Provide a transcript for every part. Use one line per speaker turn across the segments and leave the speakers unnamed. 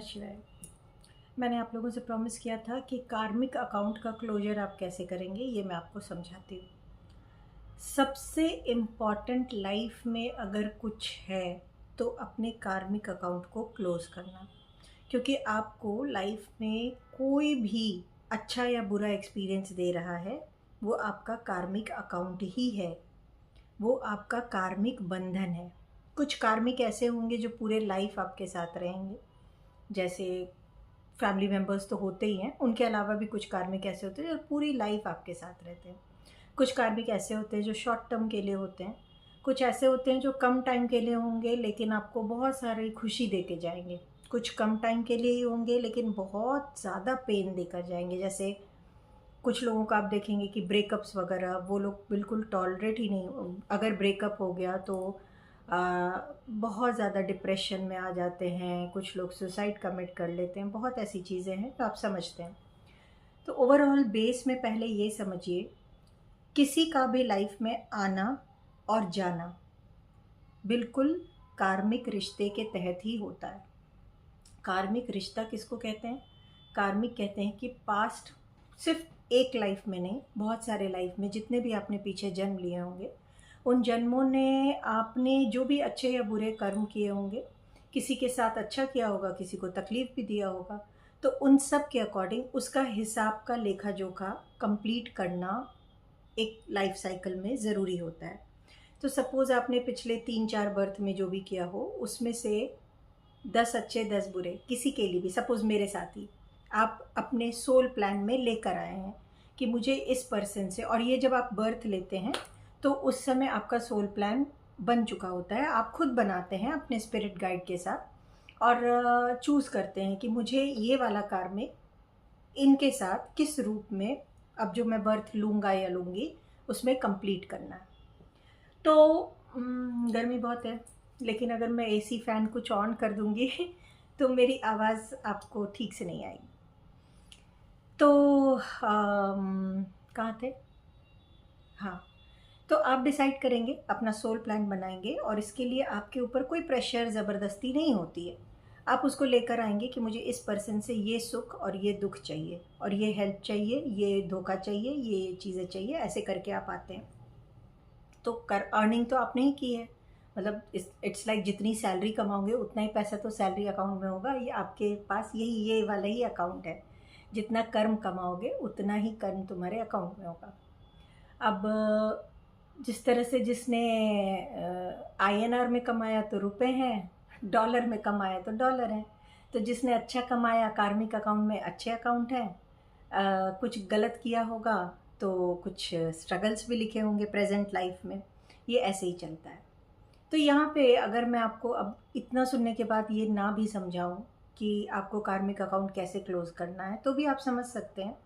शिवाय। मैंने आप लोगों से प्रॉमिस किया था कि कार्मिक अकाउंट का क्लोजर आप कैसे करेंगे, ये मैं आपको समझाती हूँ। सबसे इम्पॉर्टेंट लाइफ में अगर कुछ है तो अपने कार्मिक अकाउंट को क्लोज करना, क्योंकि आपको लाइफ में कोई भी अच्छा या बुरा एक्सपीरियंस दे रहा है वो आपका कार्मिक अकाउंट ही है, वो आपका कार्मिक बंधन है। कुछ कार्मिक ऐसे होंगे जो पूरे लाइफ आपके साथ रहेंगे, जैसे फैमिली मेम्बर्स तो होते ही हैं, उनके अलावा भी कुछ कार्मिक ऐसे होते हैं जो पूरी लाइफ आपके साथ रहते हैं। कुछ कार्मिक ऐसे होते हैं जो शॉर्ट टर्म के लिए होते हैं, कुछ ऐसे होते हैं जो कम टाइम के लिए होंगे लेकिन आपको बहुत सारी खुशी दे के जाएंगे। कुछ कम टाइम के लिए ही होंगे लेकिन बहुत ज़्यादा पेन देकर जाएंगे। जैसे कुछ लोगों का आप देखेंगे कि ब्रेकअप्स वगैरह वो लोग बिल्कुल टॉलरेट ही नहीं, अगर ब्रेकअप हो गया तो बहुत ज़्यादा डिप्रेशन में आ जाते हैं, कुछ लोग सुसाइड कमिट कर लेते हैं, बहुत ऐसी चीज़ें हैं तो आप समझते हैं। तो ओवरऑल बेस में पहले ये समझिए, किसी का भी लाइफ में आना और जाना बिल्कुल कार्मिक रिश्ते के तहत ही होता है। कार्मिक रिश्ता किसको कहते हैं? कार्मिक कहते हैं कि पास्ट सिर्फ एक लाइफ में नहीं, बहुत सारे लाइफ में जितने भी आपने पीछे जन्म लिए होंगे, उन जन्मों ने आपने जो भी अच्छे या बुरे कर्म किए होंगे, किसी के साथ अच्छा किया होगा, किसी को तकलीफ भी दिया होगा, तो उन सब के अकॉर्डिंग उसका हिसाब का लेखा जोखा कंप्लीट करना एक लाइफ साइकिल में ज़रूरी होता है। तो सपोज़ आपने पिछले 3-4 बर्थ में जो भी किया हो, उसमें से 10 अच्छे 10 बुरे किसी के लिए भी, सपोज़ मेरे साथ ही आप अपने सोल प्लान में लेकर आए हैं कि मुझे इस पर्सन से, और ये जब आप बर्थ लेते हैं तो उस समय आपका सोल प्लान बन चुका होता है, आप खुद बनाते हैं अपने स्पिरिट गाइड के साथ और चूज़ करते हैं कि मुझे ये वाला कार्मिक इनके साथ किस रूप में अब जो मैं बर्थ लूँगा या लूँगी उसमें कंप्लीट करना है। तो गर्मी बहुत है, लेकिन अगर मैं एसी फ़ैन कुछ ऑन कर दूँगी तो मेरी आवाज़ आपको ठीक से नहीं आएगी। तो कहाँ थे? हाँ, तो आप डिसाइड करेंगे, अपना सोल प्लान बनाएँगे और इसके लिए आपके ऊपर कोई प्रेशर ज़बरदस्ती नहीं होती है। आप उसको लेकर आएँगे कि मुझे इस पर्सन से ये सुख और ये दुःख चाहिए और ये हेल्प चाहिए, ये धोखा चाहिए, ये चीज़ें चाहिए, ऐसे करके आप आते हैं। तो कर अर्निंग तो आपने ही की है, मतलब इट्स लाइक जितनी सैलरी कमाओगे उतना ही पैसा तो सैलरी अकाउंट में होगा। ये आपके पास यही ये वाला ही अकाउंट है, जितना कर्म कमाओगे उतना ही कर्म तुम्हारे अकाउंट में होगा। अब जिस तरह से जिसने आईएनआर में कमाया तो रुपए हैं, डॉलर में कमाया तो डॉलर हैं। तो जिसने अच्छा कमाया कार्मिक अकाउंट में अच्छे अकाउंट हैं, कुछ गलत किया होगा तो कुछ स्ट्रगल्स भी लिखे होंगे प्रेजेंट लाइफ में। ये ऐसे ही चलता है। तो यहाँ पे अगर मैं आपको अब इतना सुनने के बाद ये ना भी समझाऊँ कि आपको कार्मिक अकाउंट कैसे क्लोज़ करना है, तो भी आप समझ सकते हैं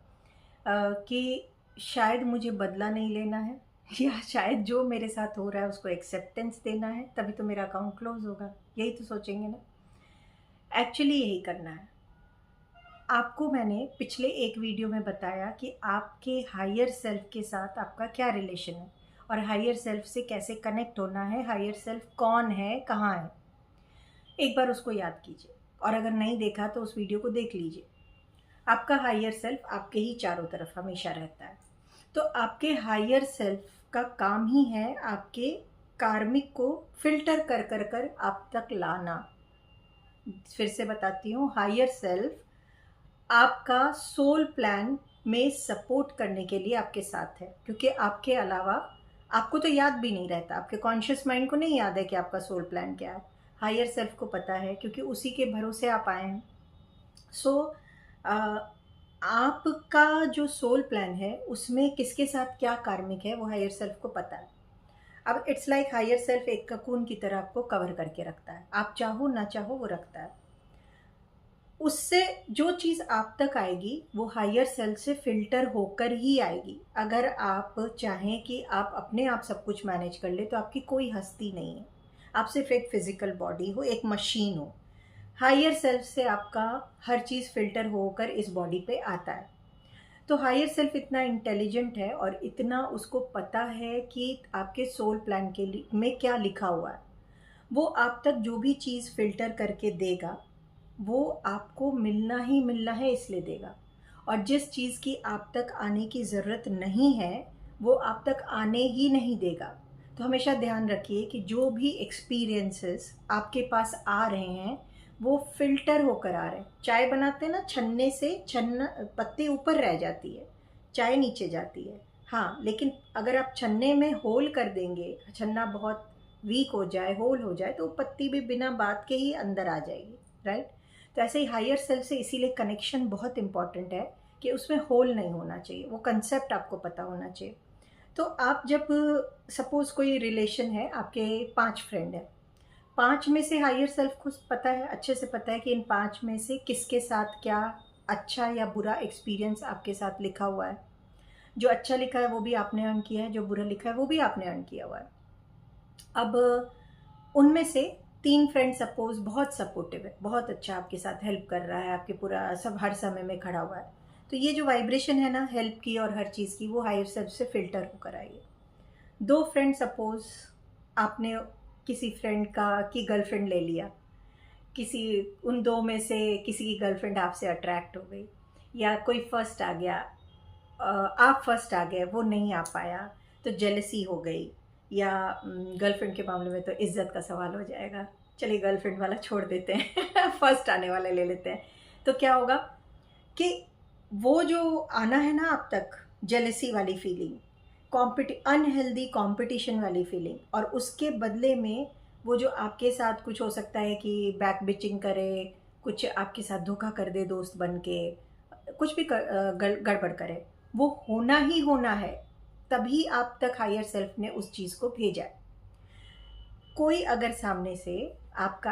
कि शायद मुझे बदला नहीं लेना है या शायद जो मेरे साथ हो रहा है उसको एक्सेप्टेंस देना है, तभी तो मेरा अकाउंट क्लोज़ होगा। यही तो सोचेंगे ना? एक्चुअली यही करना है। आपको मैंने पिछले एक वीडियो में बताया कि आपके हायर सेल्फ के साथ आपका क्या रिलेशन है और हायर सेल्फ से कैसे कनेक्ट होना है, हायर सेल्फ कौन है, कहाँ है। एक बार उसको याद कीजिए और अगर नहीं देखा तो उस वीडियो को देख लीजिए। आपका हायर सेल्फ आपके ही चारों तरफ हमेशा रहता है। तो आपके हायर सेल्फ का काम ही है आपके कार्मिक को फ़िल्टर कर कर कर आप तक लाना। फिर से बताती हूँ, हायर सेल्फ आपका सोल प्लान में सपोर्ट करने के लिए आपके साथ है, क्योंकि आपके अलावा आपको तो याद भी नहीं रहता, आपके कॉन्शियस माइंड को नहीं याद है कि आपका सोल प्लान क्या है। हायर सेल्फ को पता है, क्योंकि उसी के भरोसे आप आए हैं। सो आपका जो सोल प्लान है उसमें किसके साथ क्या कार्मिक है वो हायर सेल्फ को पता है। अब इट्स लाइक हायर सेल्फ एक ककून की तरह आपको कवर करके रखता है, आप चाहो ना चाहो वो रखता है। उससे जो चीज़ आप तक आएगी वो हायर सेल्फ से फ़िल्टर होकर ही आएगी। अगर आप चाहें कि आप अपने आप सब कुछ मैनेज कर ले तो आपकी कोई हस्ती नहीं है, आप सिर्फ एक फ़िज़िकल बॉडी हो, एक मशीन हो। हायर सेल्फ से आपका हर चीज़ फ़िल्टर होकर इस बॉडी पे आता है। तो हायर सेल्फ इतना इंटेलिजेंट है और इतना उसको पता है कि आपके सोल प्लान के लिए में क्या लिखा हुआ है। वो आप तक जो भी चीज़ फ़िल्टर करके देगा वो आपको मिलना ही मिलना है, इसलिए देगा। और जिस चीज़ की आप तक आने की ज़रूरत नहीं है वो आप तक आने ही नहीं देगा। तो हमेशा ध्यान रखिए कि जो भी एक्सपीरियंसेस आपके पास आ रहे हैं वो फ़िल्टर होकर आ रहे हैं। चाय बनाते हैं ना, छन्ने से छन्ना पत्ती ऊपर रह जाती है, चाय नीचे जाती है। हाँ, लेकिन अगर आप छन्ने में होल कर देंगे, छन्ना बहुत वीक हो जाए, होल हो जाए, तो पत्ती भी बिना बात के ही अंदर आ जाएगी, राइट। तो ऐसे ही हायर सेल्फ से इसीलिए कनेक्शन बहुत इंपॉर्टेंट है कि उसमें होल नहीं होना चाहिए, वो कंसेप्ट आपको पता होना चाहिए। तो आप जब सपोज़ कोई रिलेशन है, आपके 5 फ्रेंड हैं, 5 में से हायर सेल्फ को पता है, अच्छे से पता है कि इन 5 में से किसके साथ क्या अच्छा या बुरा एक्सपीरियंस आपके साथ लिखा हुआ है। जो अच्छा लिखा है वो भी आपने अर्न किया है, जो बुरा लिखा है वो भी आपने अर्न किया हुआ है। अब उनमें से 3 फ्रेंड सपोज़ बहुत सपोर्टिव है, बहुत अच्छा आपके साथ हेल्प कर रहा है, आपके पूरा सब हर समय में खड़ा हुआ है। तो ये जो वाइब्रेशन है ना हेल्प की और हर चीज़ की, वो हायर सेल्फ से फ़िल्टर होकर आई है। 2 फ्रेंड सपोज़ आपने किसी फ्रेंड का की गर्लफ्रेंड ले लिया, किसी उन 2 में से किसी की गर्लफ्रेंड आपसे अट्रैक्ट हो गई, या कोई फर्स्ट आ गया, आप फर्स्ट आ गए, वो नहीं आ पाया, तो जेलसी हो गई। या गर्लफ्रेंड के मामले में तो इज्जत का सवाल हो जाएगा, चलिए गर्लफ्रेंड वाला छोड़ देते हैं फर्स्ट आने वाला ले लेते हैं। तो क्या होगा कि वो जो आना है ना आप तक, जेलसी वाली फीलिंग, अनहेल्दी कंपटीशन वाली फीलिंग, और उसके बदले में वो जो आपके साथ कुछ हो सकता है कि बैक बिचिंग करे, कुछ आपके साथ धोखा कर दे दोस्त बन के, कुछ भी गड़बड़ करे, वो होना ही होना है। तभी आप तक हायर सेल्फ ने उस चीज़ को भेजा है। कोई अगर सामने से आपका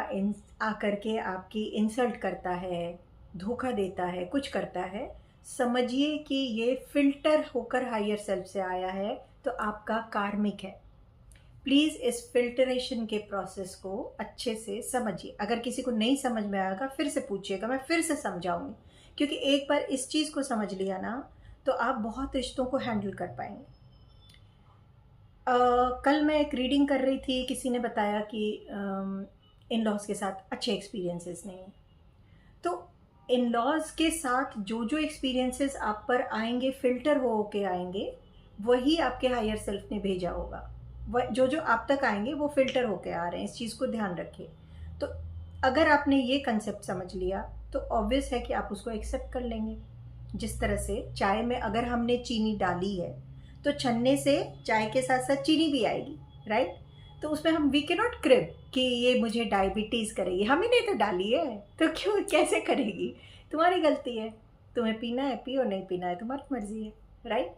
आकर के आपकी इंसल्ट करता है, धोखा देता है, कुछ करता है, समझिए कि ये फिल्टर होकर हायर सेल्फ से आया है, तो आपका कार्मिक है। प्लीज़ इस फिल्टरेशन के प्रोसेस को अच्छे से समझिए। अगर किसी को नहीं समझ में आएगा फिर से पूछिएगा, मैं फिर से समझाऊंगी। क्योंकि एक बार इस चीज़ को समझ लिया ना तो आप बहुत रिश्तों को हैंडल कर पाएंगे। कल मैं एक रीडिंग कर रही थी, किसी ने बताया कि इन लॉज के साथ अच्छे एक्सपीरियंसेस नहीं हैं। तो इन लॉज के साथ जो जो एक्सपीरियंसेस आप पर आएंगे, फिल्टर हो के आएंगे, वही आपके हायर सेल्फ ने भेजा होगा। वह जो जो आप तक आएंगे वो फिल्टर होके आ रहे हैं, इस चीज़ को ध्यान रखिए। तो अगर आपने ये कंसेप्ट समझ लिया तो ऑब्वियस है कि आप उसको एक्सेप्ट कर लेंगे। जिस तरह से चाय में अगर हमने चीनी डाली है तो छन्ने से चाय के साथ साथ चीनी भी आएगी, राइट। तो उसमें हम वी के नॉट क्रिप कि ये मुझे डायबिटीज़ करेगी, हम ही नहीं तो डाली है, तो क्यों कैसे करेगी, तुम्हारी गलती है। तुम्हें पीना है पियो, नहीं पीना है तुम्हारी मर्जी है, राइट।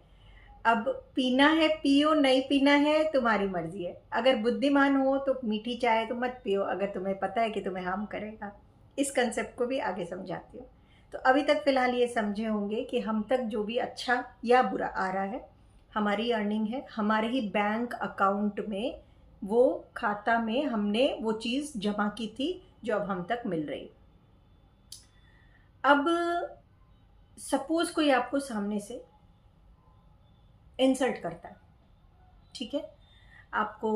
अब पीना है पियो, नहीं पीना है तुम्हारी मर्जी है। अगर बुद्धिमान हो तो मीठी चाय तो मत पियो, अगर तुम्हें पता है कि तुम्हें हार्म करेगा। इस कंसेप्ट को भी आगे समझाती हूँ। तो अभी तक फ़िलहाल ये समझे होंगे कि हम तक जो भी अच्छा या बुरा आ रहा है, हमारी अर्निंग है, हमारे ही बैंक अकाउंट में, वो खाता में हमने वो चीज़ जमा की थी जो अब हम तक मिल रही। अब सपोज़ कोई आपको सामने से इंसल्ट करता है, ठीक है, आपको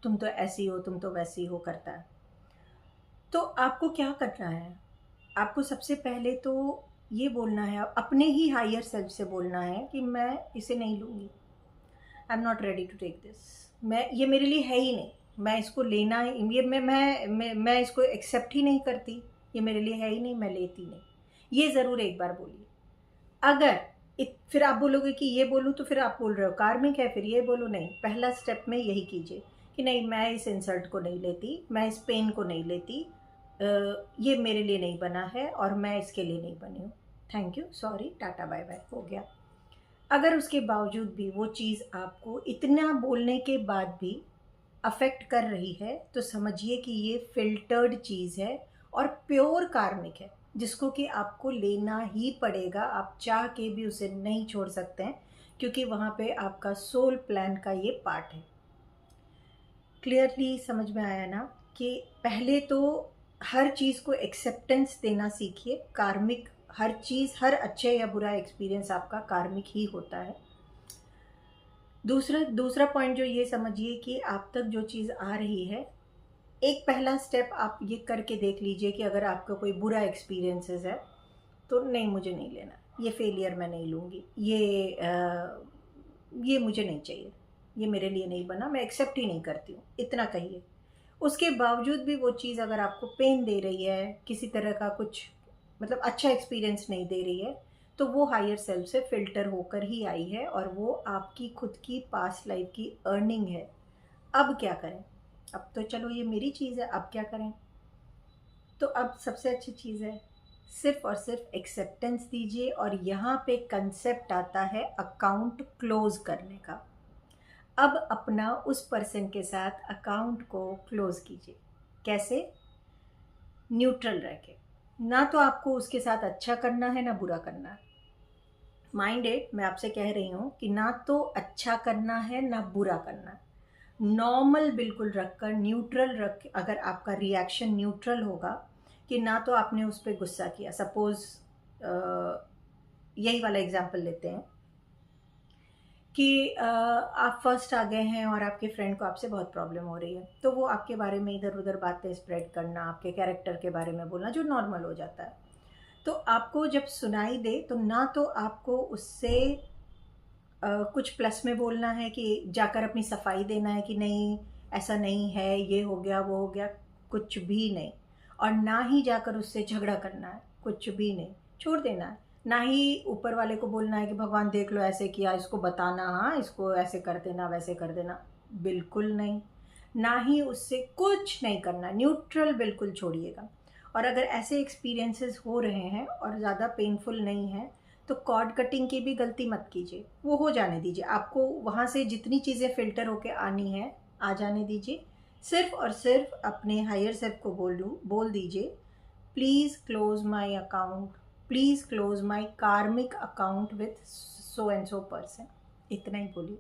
तुम तो ऐसी हो, तुम तो वैसी हो करता है, तो आपको क्या करना है? आपको सबसे पहले तो ये बोलना है, अपने ही हायर सेल्फ से बोलना है कि मैं इसे नहीं लूँगी, I am not ready to take this. ये मेरे लिए है ही नहीं, मैं इसको लेना है, ये मैं इसको एक्सेप्ट ही नहीं करती, ये मेरे लिए है ही नहीं, मैं लेती नहीं। ये ज़रूर एक बार बोलिए। अगर फिर आप बोलोगे कि ये बोलूँ, तो फिर आप बोल रहे हो कार्मिक है, फिर ये बोलो, नहीं। पहला स्टेप में यही कीजिए कि नहीं, मैं इस इंसल्ट को नहीं लेती, मैं इस पेन को नहीं लेती, ये मेरे लिए नहीं बना है और मैं इसके लिए नहीं बनी हूँ, thank you, sorry, tata bye bye, हो गया। अगर उसके बावजूद भी वो चीज़ आपको इतना बोलने के बाद भी अफेक्ट कर रही है, तो समझिए कि ये फिल्टर्ड चीज़ है और प्योर कार्मिक है, जिसको कि आपको लेना ही पड़ेगा। आप चाह के भी उसे नहीं छोड़ सकते हैं, क्योंकि वहाँ पे आपका सोल प्लान का ये पार्ट है। क्लियरली समझ में आया ना कि पहले तो हर चीज़ को एक्सेप्टेंस देना सीखिए। कार्मिक हर चीज़, हर अच्छे या बुरा एक्सपीरियंस आपका कार्मिक ही होता है। दूसरा पॉइंट जो ये समझिए कि आप तक जो चीज़ आ रही है, एक पहला स्टेप आप ये करके देख लीजिए कि अगर आपका कोई बुरा एक्सपीरियंसेस है तो नहीं, मुझे नहीं लेना, ये फेलियर मैं नहीं लूँगी, ये मुझे नहीं चाहिए, ये मेरे लिए नहीं बना, मैं एक्सेप्ट ही नहीं करती हूँ, इतना कहिए। उसके बावजूद भी वो चीज़ अगर आपको पेन दे रही है, किसी तरह का कुछ मतलब अच्छा एक्सपीरियंस नहीं दे रही है, तो वो हायर सेल्फ से फ़िल्टर होकर ही आई है और वो आपकी खुद की पास्ट लाइफ की अर्निंग है। अब क्या करें? अब तो चलो ये मेरी चीज़ है, अब क्या करें? तो अब सबसे अच्छी चीज़ है, सिर्फ़ और सिर्फ एक्सेप्टेंस दीजिए और यहाँ पे कंसेप्ट आता है अकाउंट क्लोज़ करने का। अब अपना उस पर्सन के साथ अकाउंट को क्लोज़ कीजिए। कैसे? न्यूट्रल रह के। ना तो आपको उसके साथ अच्छा करना है, ना बुरा करना है। माइंड इट, मैं आपसे कह रही हूँ कि ना तो अच्छा करना है, ना बुरा करना है। नॉर्मल बिल्कुल रखकर, न्यूट्रल रख, अगर आपका रिएक्शन न्यूट्रल होगा कि ना तो आपने उस पर गुस्सा किया। सपोज़ यही वाला एग्जांपल लेते हैं कि आप फर्स्ट आ गए हैं और आपके फ्रेंड को आपसे बहुत प्रॉब्लम हो रही है, तो वो आपके बारे में इधर उधर बातें स्प्रेड करना, आपके कैरेक्टर के बारे में बोलना, जो नॉर्मल हो जाता है। तो आपको जब सुनाई दे तो ना तो आपको उससे कुछ प्लस में बोलना है कि जाकर अपनी सफाई देना है कि नहीं ऐसा नहीं है, ये हो गया वो हो गया, कुछ भी नहीं। और ना ही जाकर उससे झगड़ा करना है, कुछ भी नहीं, छोड़ देना है। ना ही ऊपर वाले को बोलना है कि भगवान देख लो ऐसे किया, इसको बताना, हाँ इसको ऐसे कर देना वैसे कर देना, बिल्कुल नहीं। ना ही उससे कुछ नहीं करना, न्यूट्रल बिल्कुल छोड़िएगा। और अगर ऐसे एक्सपीरियंसेस हो रहे हैं और ज़्यादा पेनफुल नहीं है तो कॉर्ड कटिंग की भी गलती मत कीजिए, वो हो जाने दीजिए। आपको वहाँ से जितनी चीज़ें फ़िल्टर होके आनी है आ जाने दीजिए। सिर्फ़ और सिर्फ अपने हायर सेल्फ को बोल दीजिए, please close my account, please close my कार्मिक account with so and so person. इतना ही बोलिए।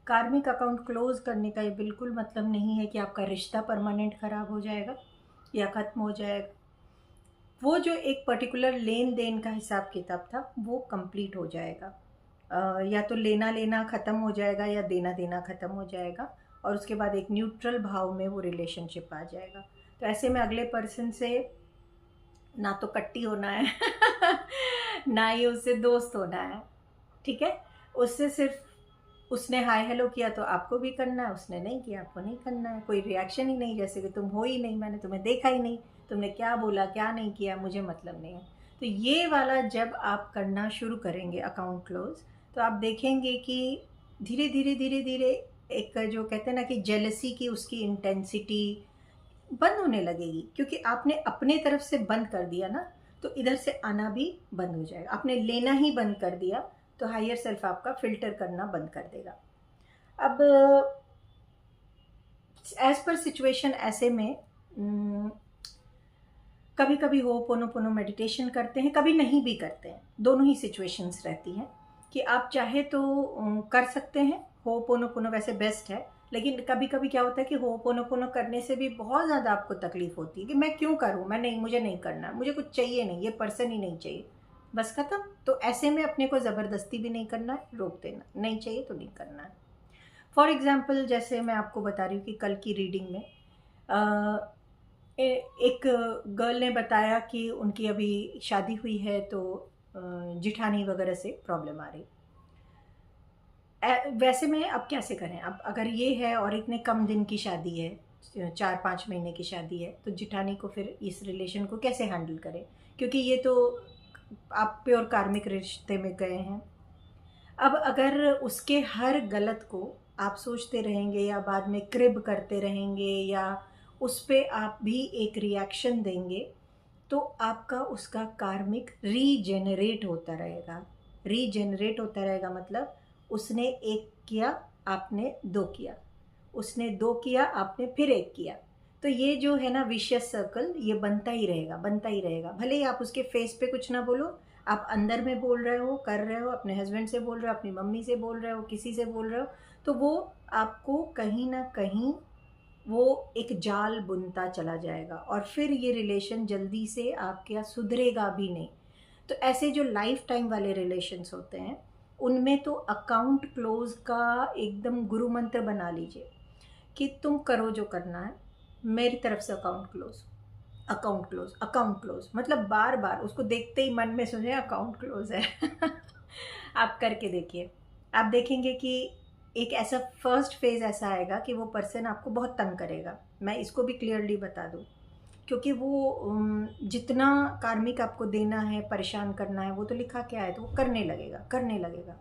कार्मिक अकाउंट क्लोज़ करने का ये बिल्कुल मतलब नहीं है कि आपका रिश्ता परमानेंट ख़राब हो जाएगा या ख़त्म हो जाएगा। वो जो एक पर्टिकुलर लेन देन का हिसाब किताब था वो कंप्लीट हो जाएगा। या तो लेना लेना ख़त्म हो जाएगा या देना देना ख़त्म हो जाएगा और उसके बाद एक न्यूट्रल भाव में वो रिलेशनशिप आ जाएगा। तो ऐसे में अगले पर्सन से ना तो कट्टी होना है ना ही उससे दोस्त होना है, ठीक है? उससे सिर्फ उसने हाय हेलो किया तो आपको भी करना है, उसने नहीं किया आपको नहीं करना है। कोई रिएक्शन ही नहीं, जैसे कि तुम हो ही नहीं, मैंने तुम्हें देखा ही नहीं, तुमने क्या बोला क्या नहीं किया मुझे मतलब नहीं है। तो ये वाला जब आप करना शुरू करेंगे अकाउंट क्लोज, तो आप देखेंगे कि धीरे धीरे धीरे धीरे एक जो कहते हैं ना कि जेलसी की उसकी इंटेंसिटी बंद होने लगेगी, क्योंकि आपने अपने तरफ से बंद कर दिया ना, तो इधर से आना भी बंद हो जाएगा। आपने लेना ही बंद कर दिया तो हायर सेल्फ आपका फिल्टर करना बंद कर देगा। अब एज पर सिचुएशन ऐसे में कभी कभी होपोनोपोनो मेडिटेशन करते हैं, कभी नहीं भी करते हैं, दोनों ही सिचुएशंस रहती हैं कि आप चाहे तो कर सकते हैं। होपोनोपोनो वैसे बेस्ट है, लेकिन कभी कभी क्या होता है कि होपोनोपोनो करने से भी बहुत ज़्यादा आपको तकलीफ होती है कि मैं क्यों करूँ, मैं नहीं, मुझे नहीं करना, मुझे कुछ चाहिए नहीं, ये पर्सन ही नहीं चाहिए, बस ख़त्म। तो ऐसे में अपने को ज़बरदस्ती भी नहीं करना है, रोक देना, नहीं चाहिए तो नहीं करना है। फॉर एग्ज़ाम्पल जैसे मैं आपको बता रही हूँ कि कल की रीडिंग में एक गर्ल ने बताया कि उनकी अभी शादी हुई है तो जिठानी वगैरह से प्रॉब्लम आ रही। वैसे में अब कैसे करें? अब अगर ये है और इतने कम दिन की शादी है, 4-5 महीने की शादी है, तो जिठानी को फिर इस रिलेशन को कैसे हैंडल करें? क्योंकि ये तो आप प्योर कार्मिक रिश्ते में गए हैं। अब अगर उसके हर गलत को आप सोचते रहेंगे या बाद में क्रिब करते रहेंगे या उस पे आप भी एक रिएक्शन देंगे, तो आपका उसका कार्मिक रीजेनरेट होता रहेगा। रीजेनरेट होता रहेगा मतलब उसने एक किया, आपने दो किया, उसने दो किया, आपने फिर एक किया। तो ये जो है ना विशियस सर्कल, ये बनता ही रहेगा, बनता ही रहेगा। भले ही आप उसके फेस पे कुछ ना बोलो, आप अंदर में बोल रहे हो, कर रहे हो, अपने हस्बैंड से बोल रहे हो, अपनी मम्मी से बोल रहे हो, किसी से बोल रहे हो, तो वो आपको कहीं ना कहीं वो एक जाल बुनता चला जाएगा और फिर ये रिलेशन जल्दी से आपके यहाँ सुधरेगा भी नहीं। तो ऐसे जो लाइफ टाइम वाले रिलेशंस होते हैं उनमें तो अकाउंट क्लोज का एकदम गुरु मंत्र बना लीजिए कि तुम करो जो करना है, मेरी तरफ से account close, account close, account close, मतलब बार बार उसको देखते ही मन में सोचे अकाउंट क्लोज है। आप करके देखिए, आप देखेंगे कि एक ऐसा फर्स्ट फेज ऐसा आएगा कि वो पर्सन आपको बहुत तंग करेगा। मैं इसको भी क्लियरली बता दूं, क्योंकि वो जितना कार्मिक आपको देना है, परेशान करना है, वो तो लिखा क्या है, तो वो करने लगेगा, करने लगेगा।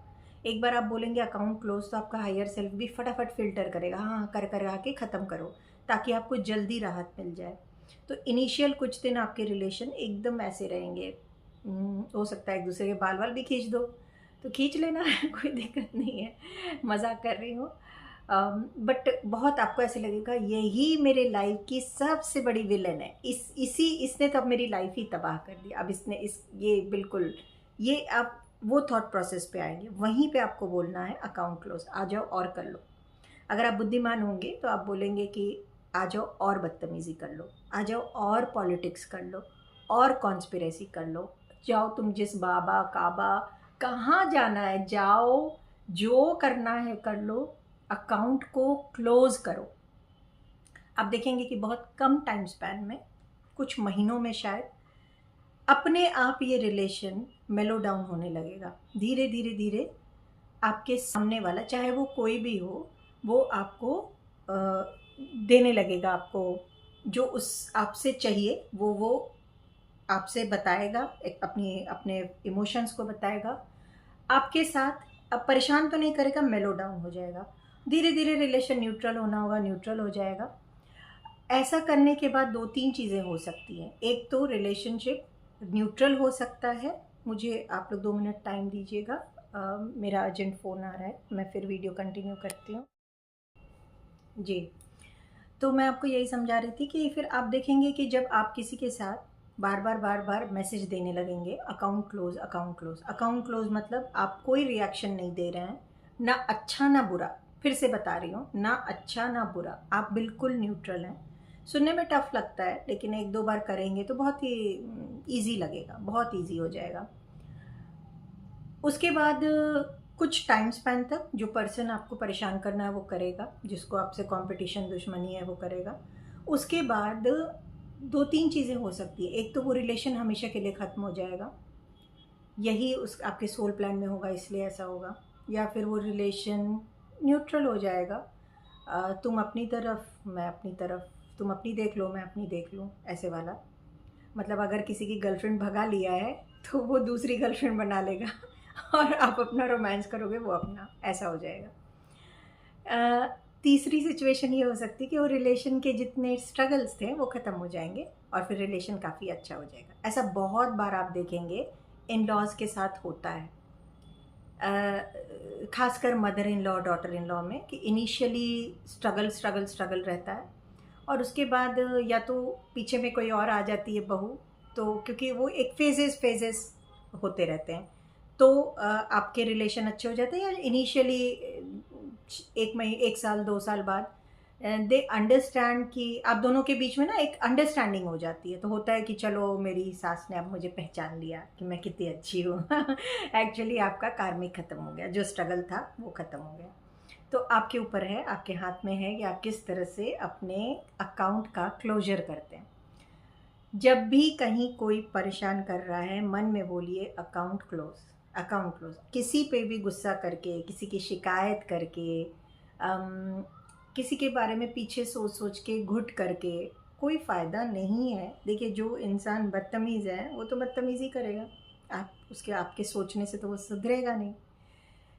एक बार आप बोलेंगे अकाउंट क्लोज, तो आपका हायर सेल्फ भी फटाफट फिल्टर करेगा, हाँ हाँ कर कर आके ख़त्म करो, ताकि आपको जल्दी राहत मिल जाए। तो इनिशियल कुछ दिन आपके रिलेशन एकदम ऐसे रहेंगे। हो सकता है एक दूसरे के बाल वाल भी खींच दो, तो खींच लेना। कोई दिक्कत नहीं है, मजाक कर रही हूँ। बट बहुत आपको ऐसे लगेगा यही मेरे लाइफ की सबसे बड़ी विलन है, इसने तो अब मेरी लाइफ ही तबाह कर दी, अब इसने इस ये बिल्कुल, ये आप वो थॉट प्रोसेस पे आएंगे, वहीं पे आपको बोलना है अकाउंट क्लोज, आ जाओ और कर लो। अगर आप बुद्धिमान होंगे तो आप बोलेंगे कि आ जाओ और बदतमीज़ी कर लो, आ जाओ और पॉलिटिक्स कर लो, और कॉन्स्पिरेसी कर लो, जाओ तुम जिस बाबा काबा कहाँ जाना है जाओ, जो करना है कर लो, अकाउंट को क्लोज करो। आप देखेंगे कि बहुत कम टाइम स्पैन में, कुछ महीनों में शायद, अपने आप ये रिलेशन मेलो डाउन होने लगेगा। धीरे धीरे धीरे आपके सामने वाला, चाहे वो कोई भी हो, वो आपको देने लगेगा, आपको जो उस आपसे चाहिए वो आपसे बताएगा, एक अपनी अपने इमोशंस को बताएगा आपके साथ। अब परेशान तो नहीं करेगा, मेलो डाउन हो जाएगा। धीरे धीरे रिलेशन न्यूट्रल होना होगा, न्यूट्रल हो जाएगा। ऐसा करने के बाद दो तीन चीज़ें हो सकती हैं। एक तो रिलेशनशिप न्यूट्रल हो सकता है। मुझे आप लोग 2 मिनट टाइम दीजिएगा, मेरा अर्जेंट फ़ोन आ रहा है, मैं फिर वीडियो कंटिन्यू करती हूँ। जी, तो मैं आपको यही समझा रही थी कि फिर आप देखेंगे कि जब आप किसी के साथ बार बार मैसेज देने लगेंगे account close, account close, account close, मतलब आप कोई रिएक्शन नहीं दे रहे हैं, ना अच्छा ना बुरा। फिर से बता रही हूँ, ना अच्छा ना बुरा, आप बिल्कुल न्यूट्रल हैं। सुनने में टफ लगता है, लेकिन एक दो बार करेंगे तो बहुत ही ईजी लगेगा, बहुत ईजी हो जाएगा। उसके बाद कुछ टाइम स्पैन तक जो पर्सन आपको परेशान करना है वो करेगा, जिसको आपसे कंपटीशन दुश्मनी है वो करेगा। उसके बाद दो तीन चीज़ें हो सकती है। एक तो वो रिलेशन हमेशा के लिए ख़त्म हो जाएगा, यही उस आपके सोल प्लान में होगा, इसलिए ऐसा होगा। या फिर वो रिलेशन न्यूट्रल हो जाएगा, तुम अपनी तरफ मैं अपनी तरफ, तुम अपनी देख लो मैं अपनी देख लूँ, ऐसे वाला। मतलब अगर किसी की गर्लफ्रेंड भगा लिया है तो वो दूसरी गर्लफ्रेंड बना लेगा और आप अपना रोमांस करोगे, वो अपना, ऐसा हो जाएगा। तीसरी सिचुएशन ये हो सकती है कि वो रिलेशन के जितने स्ट्रगल्स थे वो ख़त्म हो जाएंगे और फिर रिलेशन काफ़ी अच्छा हो जाएगा। ऐसा बहुत बार आप देखेंगे इन लॉज के साथ होता है, खासकर mother in law daughter in law में, कि इनिशियली स्ट्रगल स्ट्रगल स्ट्रगल रहता है, और उसके बाद या तो पीछे में कोई और आ जाती है बहू, तो क्योंकि वो एक फेजेस होते रहते हैं, तो आपके रिलेशन अच्छे हो जाते हैं। या इनिशियली एक साल 2 साल बाद दे अंडरस्टैंड कि आप दोनों के बीच में ना एक अंडरस्टैंडिंग हो जाती है, तो होता है कि चलो मेरी सास ने अब मुझे पहचान लिया कि मैं कितनी अच्छी हूँ। एक्चुअली आपका कार्मिक ख़त्म हो गया, जो स्ट्रगल था वो ख़त्म हो गया। तो आपके ऊपर है, आपके हाथ में है कि आप किस तरह से अपने अकाउंट का क्लोजर करते हैं। जब भी कहीं कोई परेशान कर रहा है, मन में बोलिए अकाउंट क्लोज, अकाउंट क्लोज। किसी पे भी गुस्सा करके, किसी की शिकायत करके, किसी के बारे में पीछे सोच सोच के, घुट करके कोई फ़ायदा नहीं है। देखिए, जो इंसान बदतमीज़ है वो तो बदतमीज़ी करेगा, आप उसके आपके सोचने से तो वो सुधरेगा नहीं।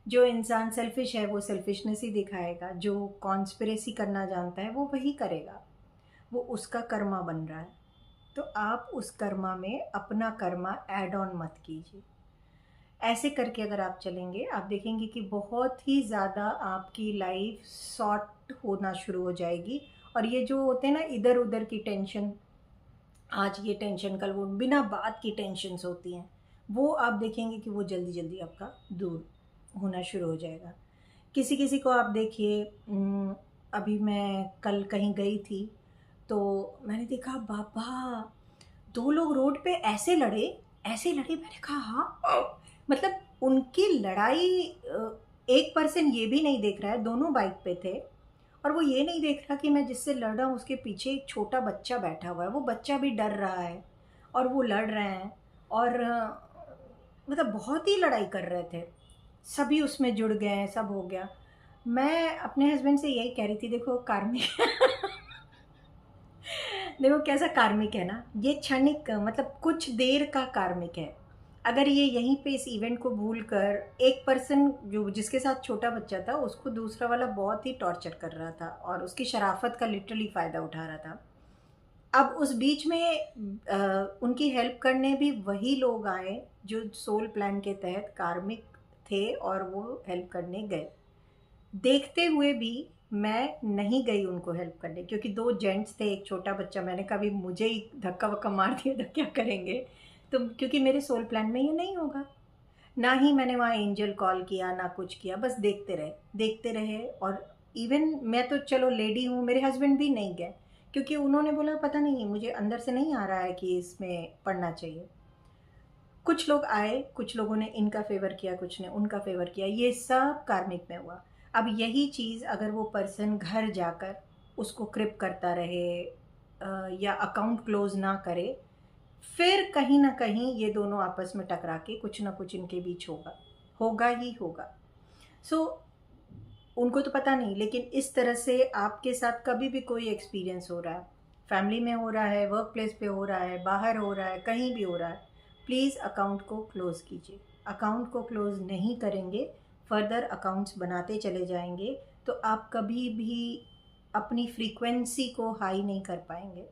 जो इंसान सेल्फिश है वो सेल्फिशनेस ही दिखाएगा, जो कॉन्स्पिरेसी करना जानता है वो वही करेगा, वो उसका कर्मा बन रहा है। तो आप उस कर्मा में अपना कर्मा ऐड ऑन मत कीजिए। ऐसे करके अगर आप चलेंगे, आप देखेंगे कि बहुत ही ज़्यादा आपकी लाइफ सॉर्ट होना शुरू हो जाएगी। और ये जो होते हैं ना इधर उधर की टेंशन, आज ये टेंशन कल वो, बिना बात की टेंशन्स होती हैं, वो आप देखेंगे कि वो जल्दी जल्दी आपका दूर होना शुरू हो जाएगा। किसी किसी को आप देखिए, अभी मैं कल कहीं गई थी तो मैंने देखा बाबा, 2 लोग रोड पे ऐसे लड़े, मैंने कहा हाँ, मतलब उनकी लड़ाई, एक पर्सन ये भी नहीं देख रहा है, दोनों बाइक पे थे और वो ये नहीं देख रहा कि मैं जिससे लड़ रहा हूँ उसके पीछे एक छोटा बच्चा बैठा हुआ है, वो बच्चा भी डर रहा है और वो लड़ रहे हैं। और मतलब बहुत ही लड़ाई कर रहे थे, सभी उसमें जुड़ गए हैं, सब हो गया। मैं अपने हस्बैंड से यही कह रही थी, देखो कार्मिक देखो कैसा कार्मिक है ना, ये क्षणिक मतलब कुछ देर का कार्मिक है। अगर ये यहीं पे इस इवेंट को भूल कर एक पर्सन जो जिसके साथ छोटा बच्चा था उसको दूसरा वाला बहुत ही टॉर्चर कर रहा था और उसकी शराफत का लिटरली फ़ायदा उठा रहा था, अब उस बीच में उनकी हेल्प करने भी वही लोग आए जो सोल प्लान के तहत कार्मिक थे और वो हेल्प करने गए। देखते हुए भी मैं नहीं गई उनको हेल्प करने, क्योंकि दो जेंट्स थे, एक छोटा बच्चा। मैंने कहा भी मुझे ही धक्का वक्का मार दिया तो क्या करेंगे, तो क्योंकि मेरे सोल प्लान में ये नहीं होगा। ना ही मैंने वहाँ एंजल कॉल किया, ना कुछ किया, बस देखते रहे। और इवन मैं तो चलो लेडी हूँ, मेरे हस्बैंड भी नहीं गए, क्योंकि उन्होंने बोला पता नहीं मुझे अंदर से नहीं आ रहा है कि इसमें पढ़ना चाहिए। कुछ लोग आए, कुछ लोगों ने इनका फेवर किया, कुछ ने उनका फेवर किया, ये सब कार्मिक में हुआ। अब यही चीज़ अगर वो पर्सन घर जाकर उसको क्रिप करता रहे या अकाउंट क्लोज ना करे, फिर कहीं ना कहीं ये दोनों आपस में टकरा के कुछ ना कुछ इनके बीच होगा ही होगा। सो उनको तो पता नहीं, लेकिन इस तरह से आपके साथ कभी भी कोई एक्सपीरियंस हो रहा है, फैमिली में हो रहा है, वर्क प्लेस पे हो रहा है, बाहर हो रहा है, कहीं भी हो रहा है, प्लीज़ अकाउंट को क्लोज़ कीजिए। अकाउंट को क्लोज़ नहीं करेंगे, फर्दर अकाउंट्स बनाते चले जाएंगे, तो आप कभी भी अपनी फ्रीक्वेंसी को हाई नहीं कर पाएंगे।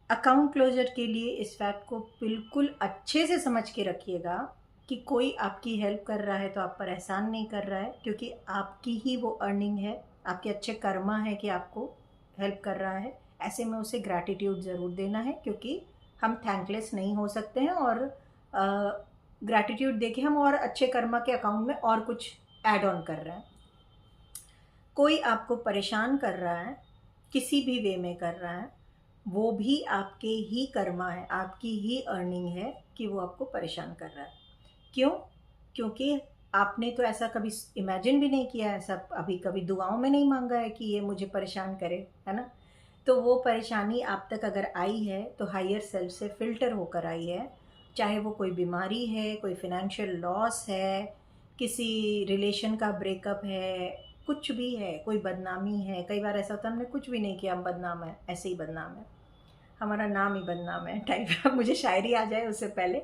अकाउंट क्लोजर के लिए इस फैक्ट को बिल्कुल अच्छे से समझ के रखिएगा कि कोई आपकी हेल्प कर रहा है तो आप पर एहसान नहीं कर रहा है, क्योंकि आपकी ही वो अर्निंग है, आपके अच्छे कर्मा है कि आपको हेल्प कर रहा है। ऐसे में उसे ग्रैटिट्यूड ज़रूर देना है, क्योंकि हम थैंकलेस नहीं हो सकते हैं। और ग्रैटिट्यूड देके हम और अच्छे कर्मा के अकाउंट में और कुछ ऐड ऑन कर रहे हैं। कोई आपको परेशान कर रहा है, किसी भी वे में कर रहा है, वो भी आपके ही कर्मा है, आपकी ही अर्निंग है कि वो आपको परेशान कर रहा है। क्यों? क्योंकि आपने तो ऐसा कभी इमेजिन भी नहीं किया, ऐसा अभी कभी दुआओं में नहीं मांगा है कि ये मुझे परेशान करे, है ना? तो वो परेशानी आप तक अगर आई है तो हायर सेल्फ से फ़िल्टर होकर आई है। चाहे वो कोई बीमारी है, कोई फिनेंशियल लॉस है, किसी रिलेशन का ब्रेकअप है, कुछ भी है, कोई बदनामी है। कई बार ऐसा होता है हमने कुछ भी नहीं किया, हम बदनाम है, ऐसे ही बदनाम है, हमारा नाम ही बदनाम है टाइप। मुझे शायरी आ जाए उससे पहले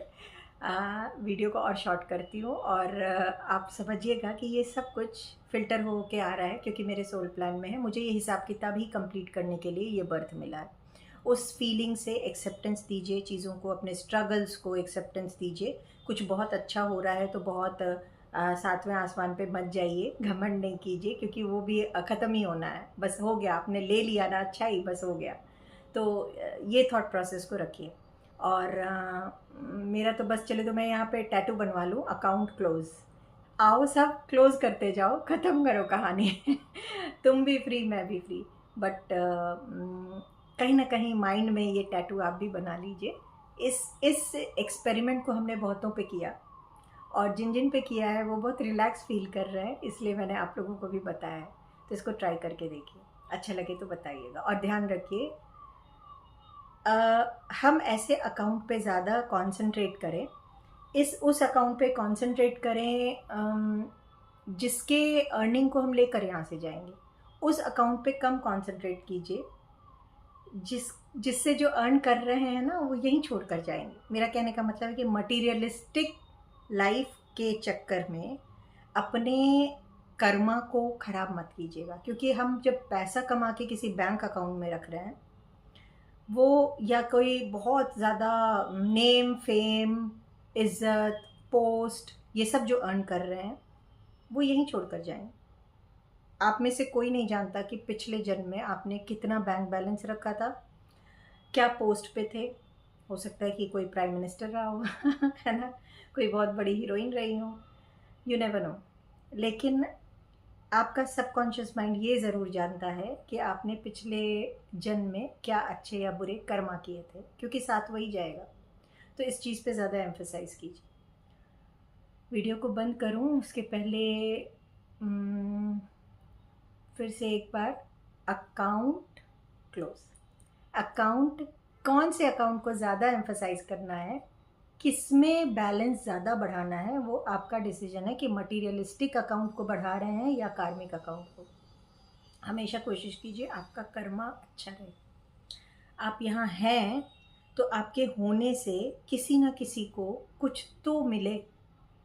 वीडियो को और शॉर्ट करती हूँ। और आप समझिएगा कि ये सब कुछ फ़िल्टर हो के आ रहा है, क्योंकि मेरे सोल प्लान में है। मुझे ये हिसाब किताब ही कंप्लीट करने के लिए ये बर्थ मिला है। उस फीलिंग से एक्सेप्टेंस दीजिए, चीज़ों को, अपने स्ट्रगल्स को एक्सेप्टेंस दीजिए। कुछ बहुत अच्छा हो रहा है तो बहुत सातवें आसमान पे मत जाइए, घमंड नहीं कीजिए, क्योंकि वो भी ख़त्म ही होना है। बस हो गया, आपने ले लिया ना, अच्छा ही, बस हो गया। तो ये थॉट प्रोसेस को रखिए। और मेरा तो बस चले तो मैं यहाँ पे टैटू बनवा लूँ, अकाउंट क्लोज। आओ सब क्लोज करते जाओ, ख़त्म करो कहानी। तुम भी फ्री, मैं भी फ्री। बट कहीं ना कहीं माइंड में ये टैटू आप भी बना लीजिए। इस एक्सपेरिमेंट को हमने बहुतों पे किया, और जिन जिन पे किया है वो बहुत रिलैक्स फील कर रहे हैं, इसलिए मैंने आप लोगों को भी बताया है। तो इसको ट्राई करके देखिए, अच्छा लगे तो बताइएगा। और ध्यान रखिए, हम ऐसे अकाउंट पे ज़्यादा कंसंट्रेट करें, उस अकाउंट पे कंसंट्रेट करें जिसके अर्निंग को हम लेकर यहाँ से जाएंगे। उस अकाउंट पे कम कंसंट्रेट कीजिए जिससे जो अर्न कर रहे हैं ना वो यहीं छोड़ कर जाएंगे। मेरा कहने का मतलब है कि मटीरियलिस्टिक लाइफ के चक्कर में अपने कर्मा को ख़राब मत कीजिएगा, क्योंकि हम जब पैसा कमा के किसी बैंक अकाउंट में रख रहे हैं, वो या कोई बहुत ज़्यादा नेम, फेम, इज़्ज़त, पोस्ट, ये सब जो अर्न कर रहे हैं वो यहीं छोड़ कर जाएंगे। आप में से कोई नहीं जानता कि पिछले जन्म में आपने कितना बैंक बैलेंस रखा था, क्या पोस्ट पे थे। हो सकता है कि कोई प्राइम मिनिस्टर रहा हो, है ना, कोई बहुत बड़ी हीरोइन रही हो, यू नेवर नो। लेकिन आपका सबकॉन्शियस माइंड ये ज़रूर जानता है कि आपने पिछले जन्म में क्या अच्छे या बुरे कर्मा किए थे, क्योंकि साथ वही जाएगा। तो इस चीज़ पे ज़्यादा एम्फेसाइज़ कीजिए। वीडियो को बंद करूं उसके पहले फिर से एक बार, अकाउंट क्लोज। अकाउंट, कौन से अकाउंट को ज़्यादा एम्फसाइज करना है, किसमें बैलेंस ज़्यादा बढ़ाना है, वो आपका डिसीजन है कि मटीरियलिस्टिक अकाउंट को बढ़ा रहे हैं या कार्मिक अकाउंट को। हमेशा कोशिश कीजिए आपका कर्मा अच्छा रहे। आप यहाँ हैं तो आपके होने से किसी न किसी को कुछ तो मिले,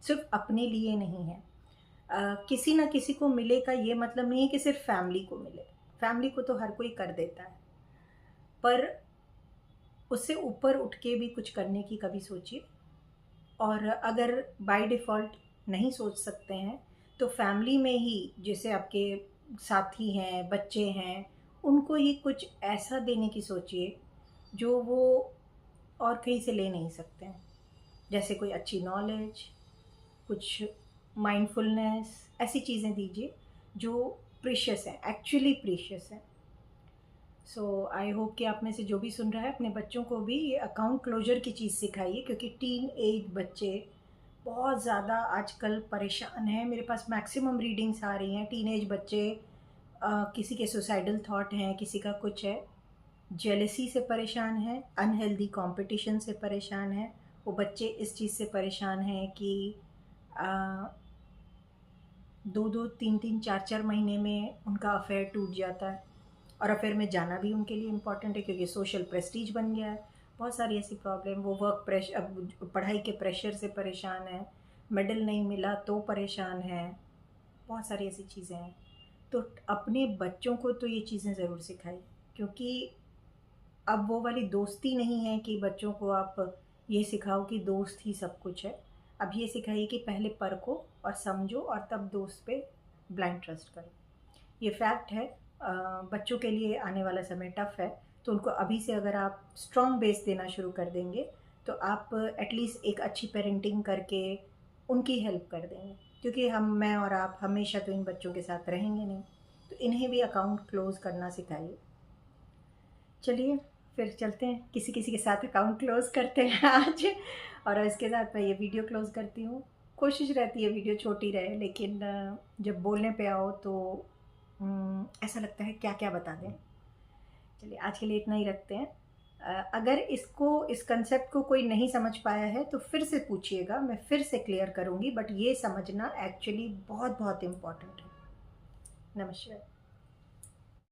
सिर्फ अपने लिए नहीं है। किसी न किसी को मिले का ये मतलब नहीं है कि सिर्फ फैमिली को मिले। फैमिली को तो हर कोई कर देता है, पर उससे ऊपर उठ के भी कुछ करने की कभी सोचिए। और अगर बाय डिफ़ॉल्ट नहीं सोच सकते हैं तो फैमिली में ही जैसे आपके साथी हैं, बच्चे हैं, उनको ही कुछ ऐसा देने की सोचिए जो वो और कहीं से ले नहीं सकते हैं। जैसे कोई अच्छी नॉलेज, कुछ माइंडफुलनेस, ऐसी चीज़ें दीजिए जो प्रीशियस हैं, एक्चुअली प्रीशियस हैं। सो आई होप कि आप में से जो भी सुन रहा है अपने बच्चों को भी ये अकाउंट क्लोजर की चीज़ सिखाइए, क्योंकि टीन एज बच्चे बहुत ज़्यादा आजकल परेशान हैं। मेरे पास मैक्सिमम रीडिंग्स आ रही हैं, टीन एज बच्चे किसी के सुसाइडल थॉट हैं, किसी का कुछ है, जेलसी से परेशान है, अनहेल्दी कंपटीशन से परेशान है। वो बच्चे इस चीज़ से परेशान हैं कि 2-2, 3-3, 4-4 महीने में उनका अफेयर टूट जाता है। और अफेयर में जाना भी उनके लिए इम्पॉर्टेंट है क्योंकि सोशल प्रेस्टीज बन गया है। बहुत सारी ऐसी प्रॉब्लम, वो वर्क प्रेशर, अब पढ़ाई के प्रेशर से परेशान है, मेडल नहीं मिला तो परेशान है, बहुत सारी ऐसी चीज़ें हैं। तो अपने बच्चों को तो ये चीज़ें ज़रूर सिखाइए, क्योंकि अब वो वाली दोस्ती नहीं है कि बच्चों को आप ये सिखाओ कि दोस्त ही सब कुछ है। अब ये सिखाइए कि पहले परखो और समझो और तब दोस्त पे ब्लाइंड ट्रस्ट करो। ये फैक्ट है। बच्चों के लिए आने वाला समय टफ़ है, तो उनको अभी से अगर आप स्ट्रॉन्ग बेस देना शुरू कर देंगे तो आप एटलीस्ट एक अच्छी पेरेंटिंग करके उनकी हेल्प कर देंगे। क्योंकि मैं और आप हमेशा तो इन बच्चों के साथ रहेंगे नहीं, तो इन्हें भी अकाउंट क्लोज़ करना सिखाइए। चलिए फिर चलते हैं, किसी किसी के साथ अकाउंट क्लोज़ करते हैं आज। और इसके साथ मैं ये वीडियो क्लोज़ करती हूँ। कोशिश रहती है वीडियो छोटी रहे, लेकिन जब बोलने पे आओ तो ऐसा लगता है क्या क्या बता दें। चलिए आज के लिए इतना ही रखते हैं। अगर इस कंसेप्ट को कोई नहीं समझ पाया है तो फिर से पूछिएगा, मैं फिर से क्लियर करूँगी, बट ये समझना एक्चुअली बहुत बहुत इम्पॉर्टेंट है। नमस्कार।